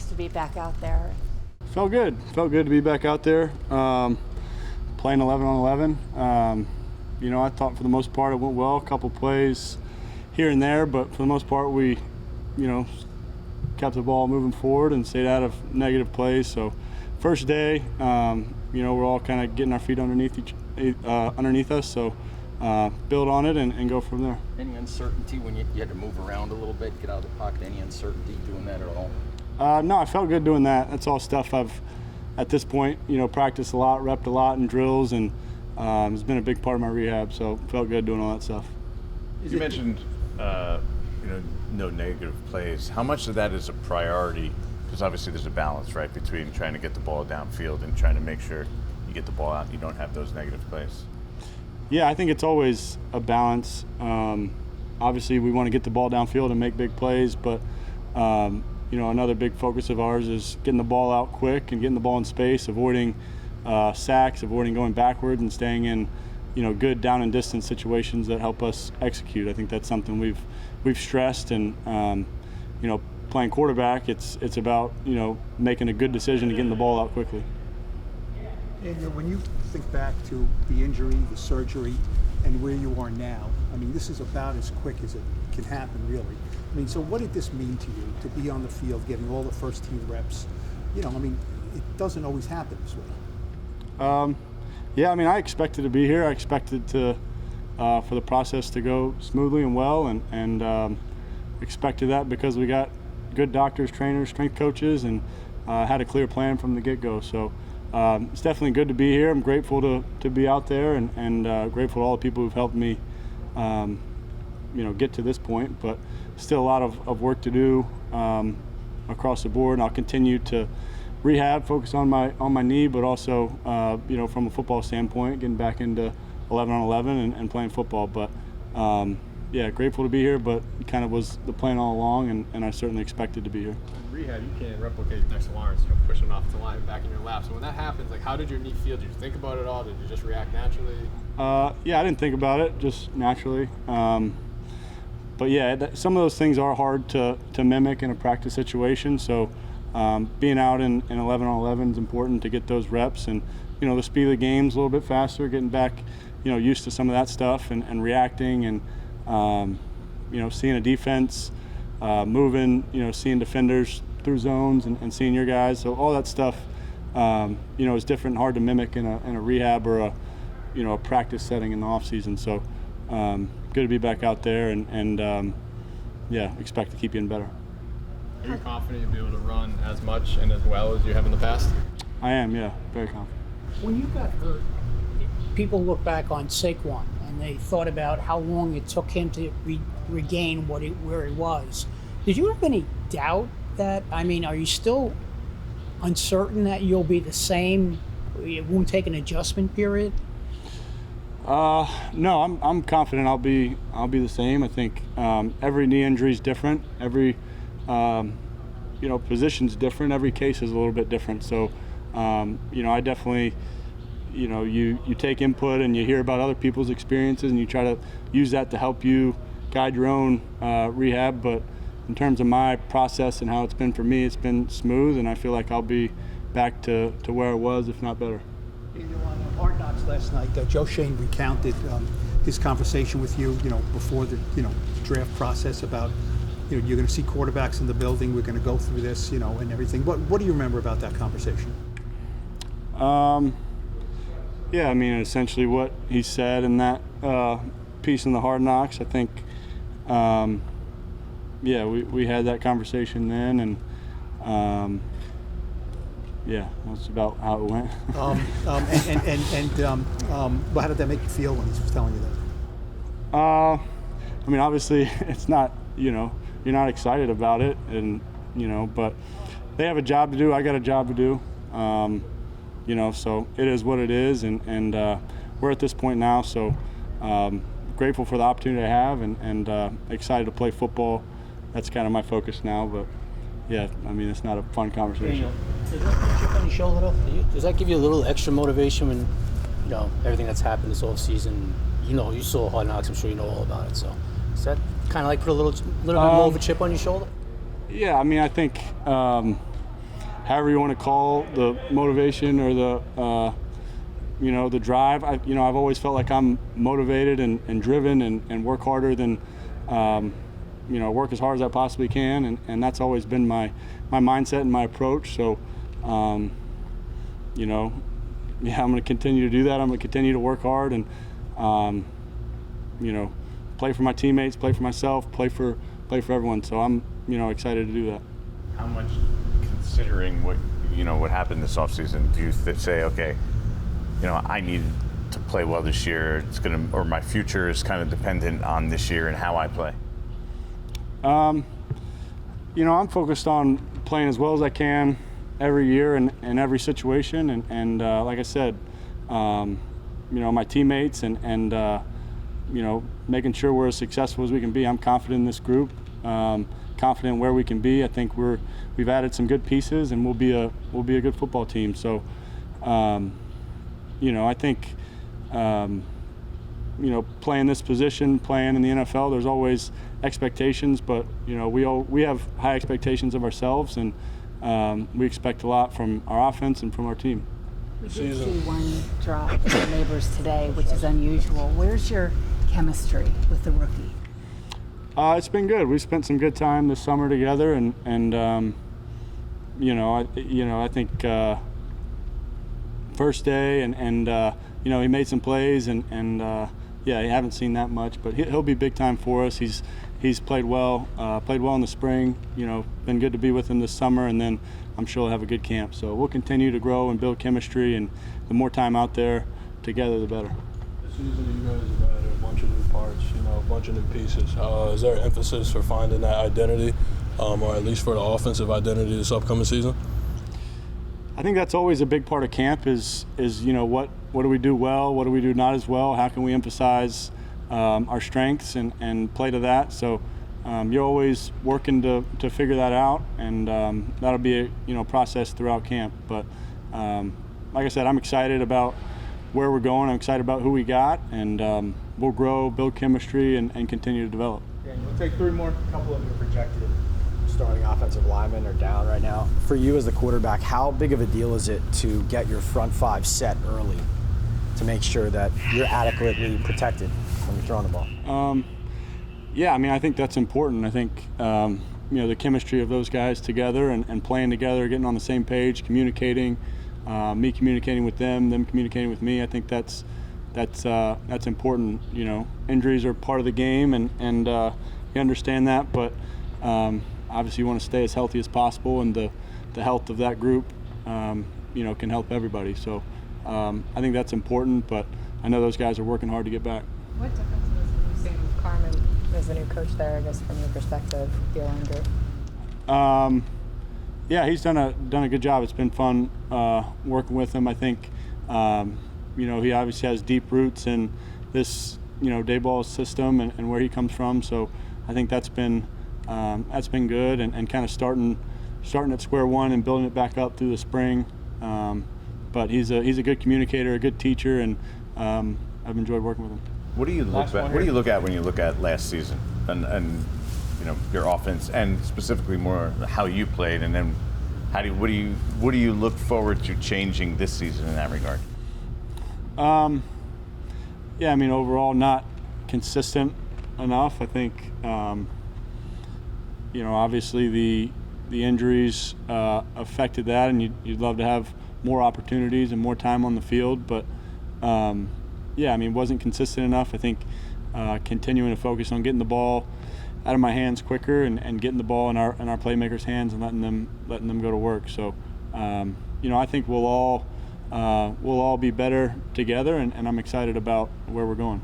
to be back out there? Felt good. Felt good to be back out there, playing 11 on 11. I thought for the most part it went well. A couple plays here and there, but for the most part we, kept the ball moving forward and stayed out of negative plays. So first day, we're all kind of getting our feet underneath us. So build on it and go from there. Any uncertainty when you had to move around a little bit, get out of the pocket? Any uncertainty doing that at all? No, I felt good doing that. That's all stuff I've, at this point, practiced a lot, repped a lot in drills, and it's been a big part of my rehab, so felt good doing all that stuff. You mentioned, no negative plays. How much of that is a priority? Because obviously there's a balance, right, between trying to get the ball downfield and trying to make sure you get the ball out and you don't have those negative plays. Yeah, I think it's always a balance. Obviously, we want to get the ball downfield and make big plays, but another big focus of ours is getting the ball out quick and getting the ball in space, avoiding sacks, avoiding going backwards, and staying in, good down and distance situations that help us execute. I think that's something we've stressed, and playing quarterback, it's about making a good decision and getting the ball out quickly. And when you think back to the injury, the surgery, and where you are now, this is about as quick as it can happen, really. So what did this mean to you to be on the field, getting all the first-team reps? It doesn't always happen this way. I expected to be here. I expected to for the process to go smoothly and well, and expected that because we got good doctors, trainers, strength coaches, and had a clear plan from the get-go. So it's definitely good to be here. I'm grateful to be out there, and grateful to all the people who've helped me get to this point, but still a lot of work to do across the board, and I'll continue to rehab, focus on my knee, but also from a football standpoint, getting back into 11 on 11 and playing football. But grateful to be here, but it kind of was the plan all along, and I certainly expected to be here. In rehab, you can't replicate Dexter Lawrence, pushing off the line back in your lap. So when that happens, how did your knee feel? Did you think about it all? Did you just react naturally? I didn't think about it, just naturally. Some of those things are hard to mimic in a practice situation. So being out in 11 on 11 is important to get those reps, and the speed of the game's a little bit faster, getting back used to some of that stuff and reacting, and seeing a defense moving, seeing defenders through zones and seeing your guys. So all that stuff is different and hard to mimic in a rehab or a practice setting in the off season. So good to be back out there, and expect to keep getting better. Are you confident you'll be able to run as much and as well as you have in the past? I am, yeah, very confident. When you got hurt, people look back on Saquon and they thought about how long it took him to regain where he was. Did you have any doubt that, are you still uncertain that you'll be the same? It won't take an adjustment period? No, I'm confident I'll be the same. I think every knee injury is different. Every position's different. Every case is a little bit different. So I definitely you take input and you hear about other people's experiences and you try to use that to help you guide your own rehab. But in terms of my process and how it's been for me, it's been smooth, and I feel like I'll be back to where I was, if not better. On Hard Knocks last night, Joe Shane recounted his conversation with you, before the draft process about, you're going to see quarterbacks in the building. We're going to go through this, and everything. What do you remember about that conversation? Essentially what he said in that piece in the Hard Knocks. I think, we had that conversation then, and that's about how it went. How did that make you feel when he was telling you that? Obviously it's not, you're not excited about it, and but they have a job to do. I got a job to do. So it is what it is, and we're at this point now. So grateful for the opportunity I have, and excited to play football. That's kind of my focus now. But it's not a fun conversation. Does that put a chip on your shoulder though? Does that give you a little extra motivation when everything that's happened this offseason? You saw Hard Knocks. I'm sure you know all about it. So does that kind of put a little bit more of a chip on your shoulder? Yeah, I think however you want to call the motivation or the the drive. I've always felt like I'm motivated and driven and work harder than work as hard as I possibly can, and that's always been my mindset and my approach. So I'm going to continue to do that. I'm going to continue to work hard and play for my teammates, play for myself, play for everyone. So I'm excited to do that. How much, considering what happened this offseason, do you say, okay, I need to play well this year, or my future is kind of dependent on this year and how I play? I'm focused on playing as well as I can every year and every situation, and like I said, my teammates and making sure we're as successful as we can be. I'm confident in this group, confident in where we can be. I think we've added some good pieces, and we'll be a good football team. So, I think playing this position, playing in the NFL, there's always expectations, but we have high expectations of ourselves, and we expect a lot from our offense and from our team. We did see one drop in the neighbors today, which is unusual. Where's your chemistry with the rookie? It's been good. We spent some good time this summer together, and I think first day and he made some plays and you haven't seen that much, but he'll be big time for us. He's played well in the spring. Been good to be with him this summer, and then I'm sure he'll have a good camp. So we'll continue to grow and build chemistry, and the more time out there together, the better. This season, you guys have added a bunch of new parts, a bunch of new pieces. Is there an emphasis for finding that identity, or at least for the offensive identity this upcoming season? I think that's always a big part of camp is what do we do well, what do we do not as well, how can we emphasize our strengths and play to that. So you're always working to figure that out, and that'll be a process throughout camp. But like I said, I'm excited about where we're going. I'm excited about who we got, and we'll grow, build chemistry, and continue to develop. We'll take three more. A couple of your projected starting offensive linemen are down right now. For you as the quarterback, how big of a deal is it to get your front five set early to make sure that you're adequately protected when you're throwing the ball? I think that's important. I think the chemistry of those guys together and playing together, getting on the same page, communicating, me communicating with them communicating with me. I think that's important. Injuries are part of the game, and you understand that, but obviously you want to stay as healthy as possible, and the health of that group can help everybody. So I think that's important, but I know those guys are working hard to get back. What differences have you seen with Carmen as the new coach there, I guess, from your perspective, the O-line group? He's done a good job. It's been fun working with him. I think he obviously has deep roots in this Dayball system and where he comes from. So I think that's been good, and kind of starting at square one and building it back up through the spring. But he's a good communicator, a good teacher, and I've enjoyed working with him. What do you look at when you look at last season and your offense, and specifically more how you played, and then what do you look forward to changing this season in that regard? Overall not consistent enough. I think obviously the injuries affected that, and you'd love to have more opportunities and more time on the field, but wasn't consistent enough. I think continuing to focus on getting the ball out of my hands quicker and getting the ball in our playmakers' hands and letting them go to work. So I think we'll all be better together, and I'm excited about where we're going.